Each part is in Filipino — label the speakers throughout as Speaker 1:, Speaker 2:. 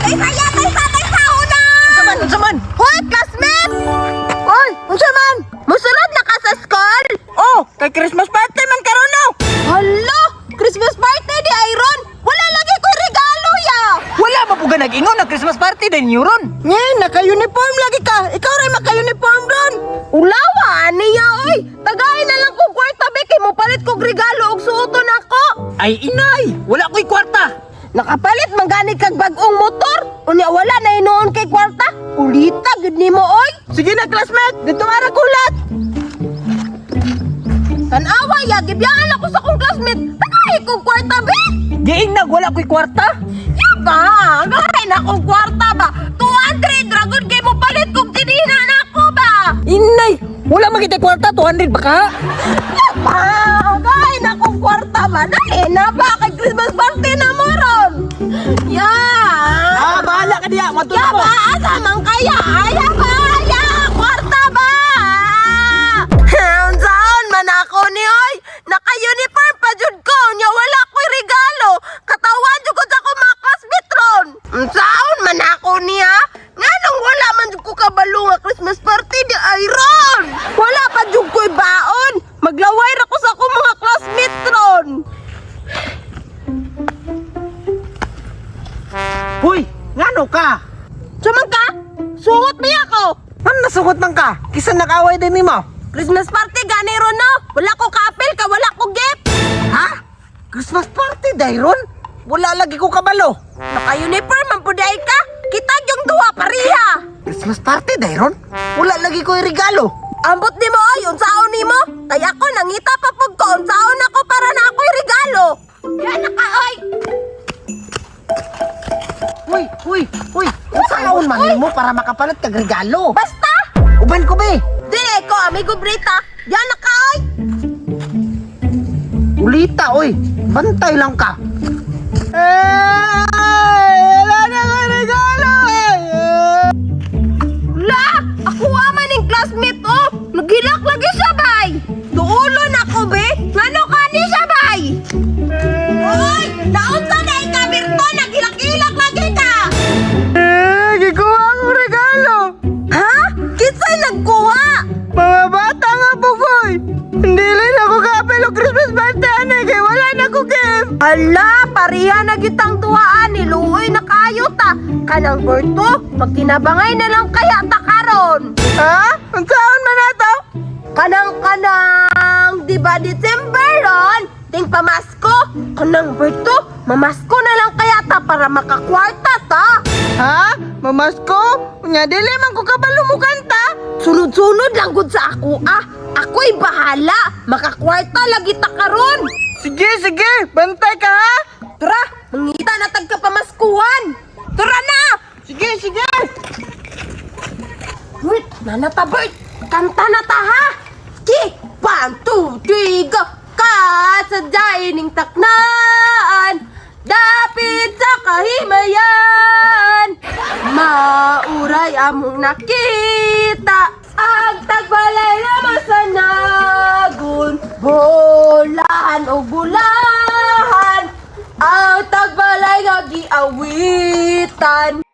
Speaker 1: Taysa una!
Speaker 2: Unsa man?
Speaker 1: Hoy, classmate! Hoy, unsa man? Musulod na ka sa school?
Speaker 2: Oh, kay Christmas party man karon no.
Speaker 1: Hala! Christmas party di Iron! Wala lagi ko regalo ya!
Speaker 2: Wala ba po nag-ingon na Christmas party din yuron?
Speaker 1: Ngayon, naka-uniform lagi ka! Ikaw rin maka-uniform ron! Ulawa, niya oy! Tagay na lang kong kwarta, Beki! Mo palit kong regalo og suoton ako!
Speaker 2: Ay inay, wala ko'y kwarta.
Speaker 1: Nakapalit manggani kag bag-ong motor! Unya wala na inoon kay kwarta! Ulita, gud nimo oy!
Speaker 2: Sige na classmate, dito ara kulat.
Speaker 1: Tanawa ya, gibiyaan ako sa kong classmate! Tagay kong kwarta, be!
Speaker 2: Giingnan wala ko'y kwarta.
Speaker 1: Yaba! Gahay na kong kwarta ba? 200 dragon kay mo palit kong tinina na ako ba?
Speaker 2: Inay, wala makita kwarta 200 ba ka?
Speaker 1: Yaba! Gahay na kong kwarta ba? Dali na ba? Kay Christmas party na mo ron!
Speaker 2: Ah, bahala ka diya, matulog ko.
Speaker 1: Yaba! Asa man kaya? Yaba! Ya! Kwarta ba? Unsaon man ako ni oy? Naka-uniform pa jud ko. Nya wala ko'y regalo. Katawan jud ko sa akong mga classmate ron. Unsaon man ako niya? Nganong wala man jud ko kabalo nga Christmas party di Iron. Wala pa jud ko'y baon. Maglaway ra ko sa akong mga classmate ron.
Speaker 2: Hoy, ngano ka?
Speaker 1: Suman ka? Suot ba ako?
Speaker 2: Ano nasugot man ka? Kisa nag-away din nimo?
Speaker 1: Christmas party gani ron no? Wala ko kapil ka, wala ko gift.
Speaker 2: Ha? Christmas party dayron? Wala lagi ko kabalo.
Speaker 1: Naka-uniform man puday ka. Kita yung duwa pariha.
Speaker 2: Christmas party dayron? Wala lagi ko regalo.
Speaker 1: Ambot ni mo ay, unsaon ni mo? Kaya ako nangita pa pug ko, unsaon ako para na ako'y regalo. Yan na ka, oy.
Speaker 2: Uy, unsaon man nimo para makapalit kag regalo?
Speaker 1: Basta!
Speaker 2: Uban ko be.
Speaker 1: Dili ko, amigo Brita. Yan na ka, oy.
Speaker 2: Ulita, oy. Bantay lang ka. Wala na ko regalo.
Speaker 1: La! Ako aman ng classmate, oh. Nagilak lagi siya, bay. Duulon ako, be. Ngano ka ni siya, bay? Oy! Naunsa na ikabirto, nagilak-ilak lagi ka.
Speaker 2: Gikuha ko regalo.
Speaker 1: Ha? Kinsay nagkuha?
Speaker 2: Mga bata nga po, boy. Hindi rin ako kapelo Christmas birthday, anay. Kaya wala na ko gift.
Speaker 1: Ala, pariha na gitang tuwaan, niluoy na kayo ta. Kanang Berto, magtinabangay na lang kaya ta karon.
Speaker 2: Ha? Ang saan man na to?
Speaker 1: Kanang, di ba December ron? Ting pamasko. Kanang Berto, mamasko na lang kaya ta para makakwarta ta.
Speaker 2: Ha? Mamasko? Unya, dili man ko kabalo mo kanta.
Speaker 1: Sunod-sunod lang gud sa ako ah. Ako'y bahala. Makakwarta lagi ta karon.
Speaker 2: Sige, bantay ka ha?
Speaker 1: Tara, mangita na tagkapamaskuhan. Tara na!
Speaker 2: Sige.
Speaker 1: Wait, nanata Bert! Kanta na ta ha! Sige! 1, 2, 3, go! Kasadyain ning taknaan, dapit sa kahimayan, mauray among nakita, ang tagbalay na masanagon, bolahan o bulahan, ang tagbalay nga giawitan.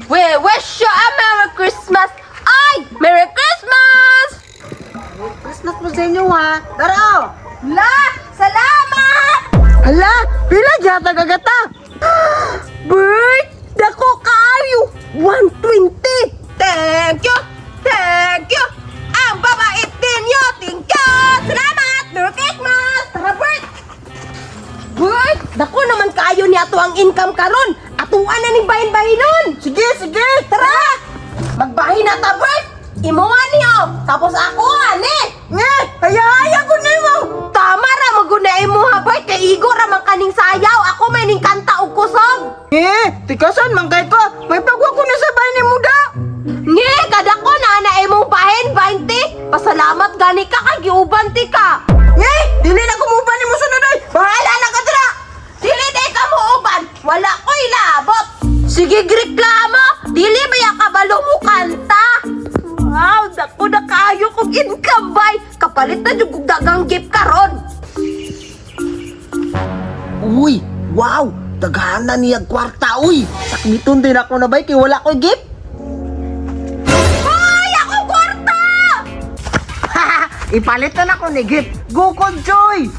Speaker 1: We wish you a Merry Christmas! Ay! Merry Christmas!
Speaker 2: Christmas mo sa inyo ha. Tara!
Speaker 1: La! Salamat!
Speaker 2: Hala! Pila gyata gagata?
Speaker 1: Bert! Dako kayo! 120! Thank you! Thank you! Ang babait ninyo! Thank you! Salamat! Merry Christmas! Tara, Bert! Bert! Dako naman kayo ni ato ang income karon! Atuan na ning bahin-bahinon!
Speaker 2: Sige!
Speaker 1: Tara! Magbahin na ta, Bert! Imuha niyo! Tapos ako, ani!
Speaker 2: Nga! Haya ko na mo!
Speaker 1: Tama ra magunay mo ha, Bert! Kay Igo ra man kaning sayaw! Ako may ning kanta og kusog!
Speaker 2: Tikasan man kay ko. May pagwa ko na sa bahay ni Muda.
Speaker 1: Nge! Kada ko na imong bahin, 20! Pasalamat gani ka kay giuban ti ka!
Speaker 2: Nga! Dili na kumuban ni mo sunod ay.
Speaker 1: Bahala na ka dira! Dili di ka mo uban! Wala ko'y labot! Sige, reklamo! Dili ba kabalo mo kanta? Wow! Dako na kayo kong income bay! Kapalit na yung dagang gift karon!
Speaker 2: Uy! Wow! Daghan na niya kwarta, uy. Sakmiton din ako na bay, kay wala ko gift.
Speaker 1: Hoy, ako kwarta!
Speaker 2: Ipalit na ako ni gift. Go ko, Joy!